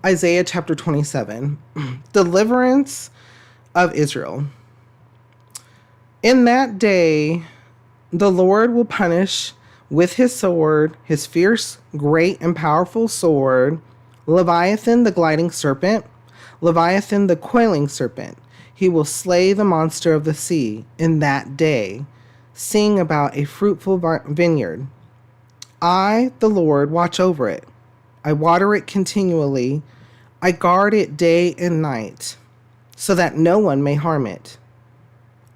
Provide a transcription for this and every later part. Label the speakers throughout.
Speaker 1: Isaiah chapter 27. Deliverance of Israel. In that day, the Lord will punish with his sword, his fierce, great, and powerful sword, Leviathan the gliding serpent, Leviathan the coiling serpent. He will slay the monster of the sea in that day. Sing about a fruitful vineyard. I, the Lord, watch over it. I water it continually. I guard it day and night, so that no one may harm it.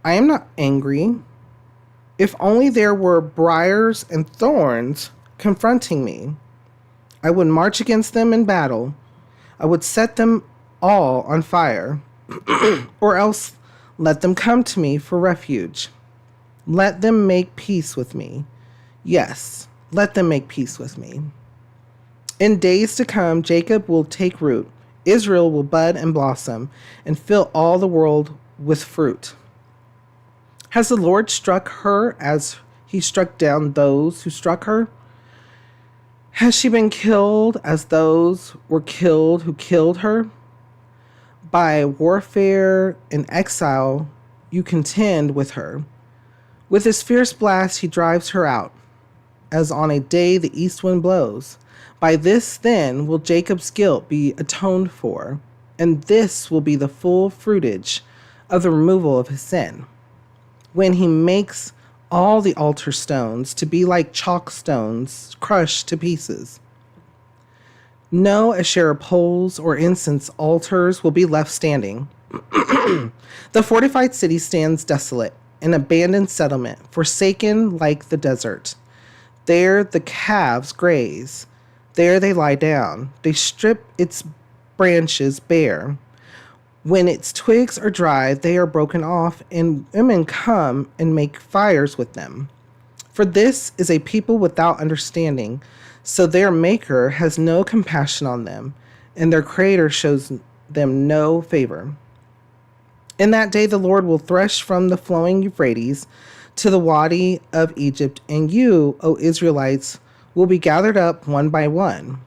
Speaker 1: I am not angry. If only there were briars and thorns confronting me, I would march against them in battle. I would set them all on fire, or else let them come to me for refuge. Let them make peace with me. Yes, let them make peace with me. In days to come, Jacob will take root. Israel will bud and blossom and fill all the world with fruit. Has the Lord struck her as he struck down those who struck her? Has she been killed as those were killed who killed her? By warfare and exile, you contend with her. With his fierce blast, he drives her out, as on a day the east wind blows. By this, then, will Jacob's guilt be atoned for, and this will be the full fruitage of the removal of his sin. When he makes all the altar stones to be like chalk stones crushed to pieces. No Asherah poles or incense altars will be left standing. The fortified city stands desolate, an abandoned settlement, forsaken like the desert. There the calves graze. There they lie down. They strip its branches bare. When its twigs are dry, they are broken off, and women come and make fires with them. For this is a people without understanding, so their Maker has no compassion on them, and their Creator shows them no favor. In that day the Lord will thresh from the flowing Euphrates to the Wadi of Egypt, and you, O Israelites, will be gathered up one by one.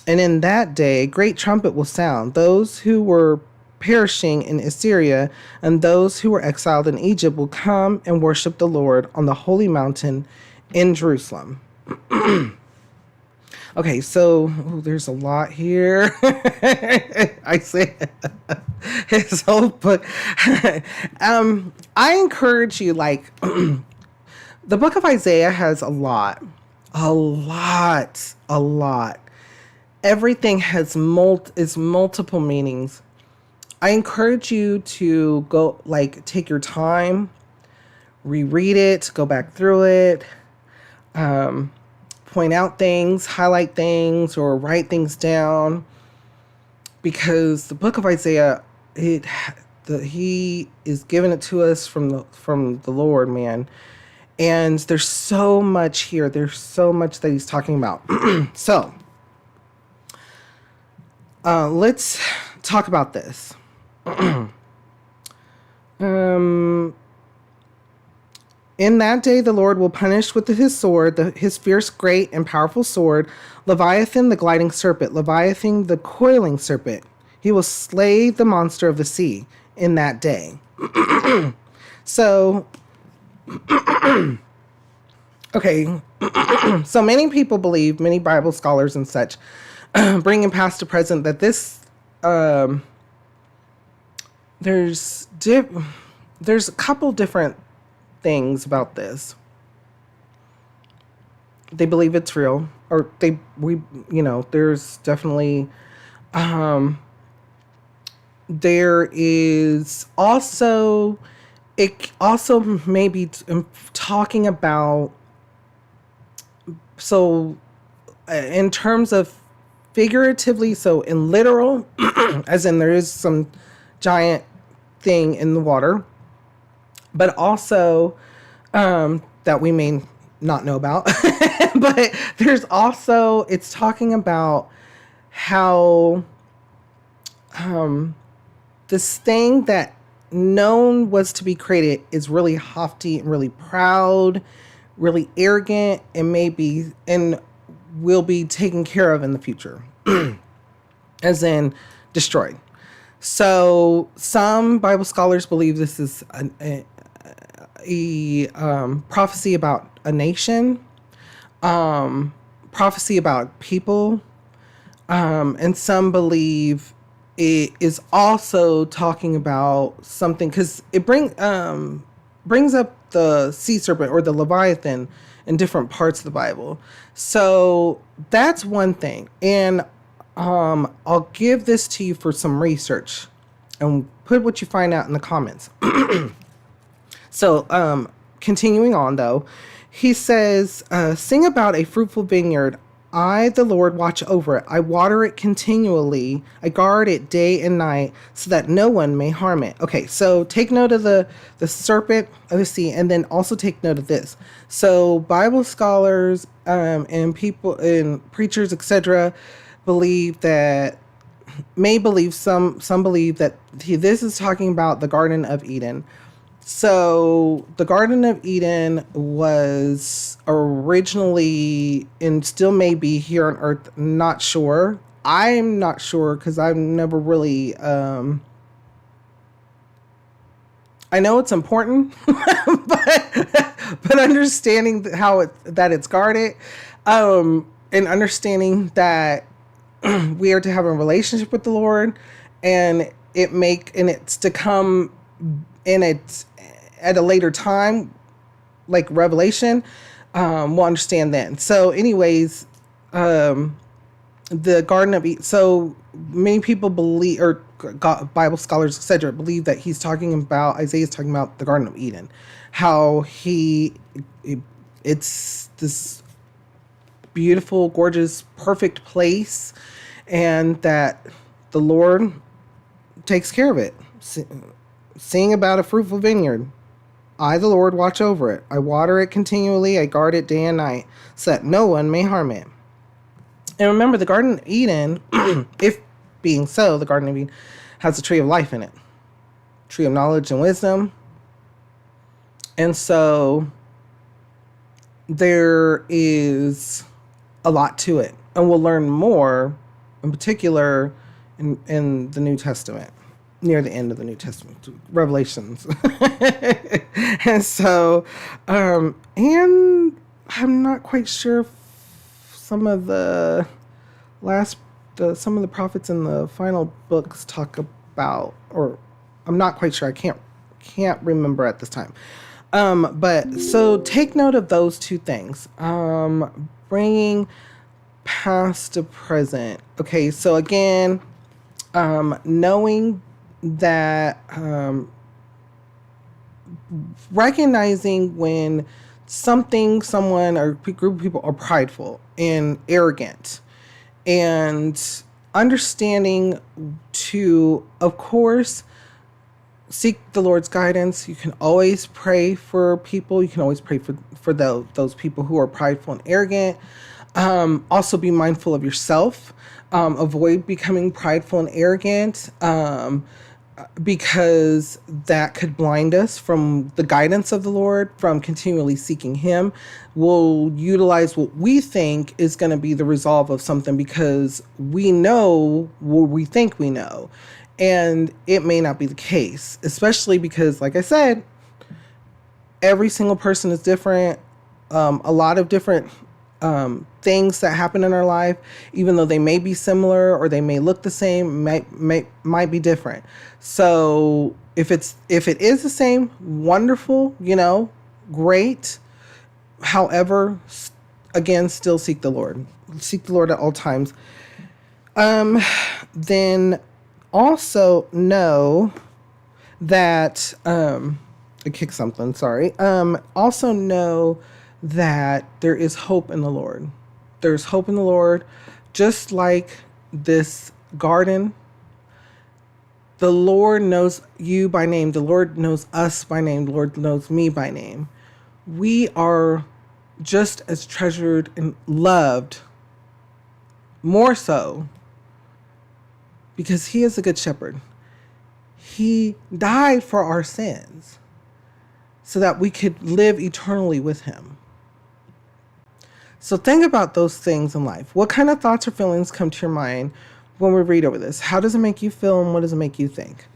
Speaker 1: And in that day, a great trumpet will sound. Those who were perishing in Assyria and those who were exiled in Egypt will come and worship the Lord on the holy mountain in Jerusalem. Okay, so there's a lot here. I say his whole book. I encourage you, the book of Isaiah has a lot. Everything has multiple meanings. I encourage you to go, take your time, reread it, go back through it, point out things, highlight things, or write things down, because the book of Isaiah, he is giving it to us from the Lord, man. And there's so much here. There's so much that he's talking about. So, let's talk about this. In that day, the Lord will punish with his sword, his fierce, great, and powerful sword, Leviathan the gliding serpent, Leviathan the coiling serpent. He will slay the monster of the sea in that day. So, okay, so many people believe, many Bible scholars and such, bringing past to present, that this, there's a couple different things about this. They believe it's real, or there's definitely, there is also, it also may be talking about, so in terms of figuratively, so in literal, as in there is some giant thing in the water, but also that we may not know about. But there's also, it's talking about how this thing that known was to be created is really haughty and really proud, really arrogant, and will be taken care of in the future. as in destroyed. So some Bible scholars believe this is a prophecy about a nation, prophecy about people, and some believe it is also talking about something, because it brings up the sea serpent or the Leviathan in different parts of the Bible. So that's one thing. And I'll give this to you for some research and put what you find out in the comments. So continuing on though, he says, sing about a fruitful vineyard. I, the Lord, watch over it. I water it continually. I guard it day and night so that no one may harm it. Okay, so take note of the serpent of the sea, and then also take note of this. So Bible scholars and people and preachers, etc., believe that some believe that this is talking about the Garden of Eden. So the Garden of Eden was originally, and still may be here on Earth, not sure. I'm not sure because I've never really, I know it's important, but understanding that it's guarded, and understanding that we are to have a relationship with the Lord, and it's to come, and it's at a later time, like Revelation, we'll understand then. So anyways, the Garden of Eden, so many people believe, or Bible scholars, etc., believe that Isaiah's talking about the Garden of Eden, how it's this beautiful, gorgeous, perfect place, and that the Lord takes care of it. Sing about a fruitful vineyard. I, the Lord, watch over it. I water it continually. I guard it day and night so that no one may harm it. And remember, the Garden of Eden, if being so, the Garden of Eden has a tree of life in it. Tree of knowledge and wisdom. And so there is a lot to it. And we'll learn more, in particular, in the New Testament. Near the end of the New Testament, Revelations. And so, and I'm not quite sure if some of the prophets in the final books talk about, or I'm not quite sure. I can't remember at this time. But so take note of those two things. Bringing past to present. Okay, so again, knowing that, recognizing when someone, or a group of people are prideful and arrogant, and understanding to, of course, seek the Lord's guidance. You can always pray for people. You can always pray for those people who are prideful and arrogant. Also be mindful of yourself. Avoid becoming prideful and arrogant, because that could blind us from the guidance of the Lord, from continually seeking Him. We'll utilize what we think is going to be the resolve of something because we know what we think we know. And it may not be the case, especially because, like I said, every single person is different. A lot of different things that happen in our life, even though they may be similar or they may look the same, might be different. So if it is the same, wonderful, great. However, again, still seek the Lord. Seek the Lord at all times. Then also know that I kicked something. Sorry. Also know that there is hope in the Lord. There's hope in the Lord, just like this garden. The Lord knows you by name. The Lord knows us by name. The Lord knows me by name. We are just as treasured and loved, more so, because He is a good shepherd. He died for our sins so that we could live eternally with Him. So think about those things in life. What kind of thoughts or feelings come to your mind when we read over this? How does it make you feel and what does it make you think?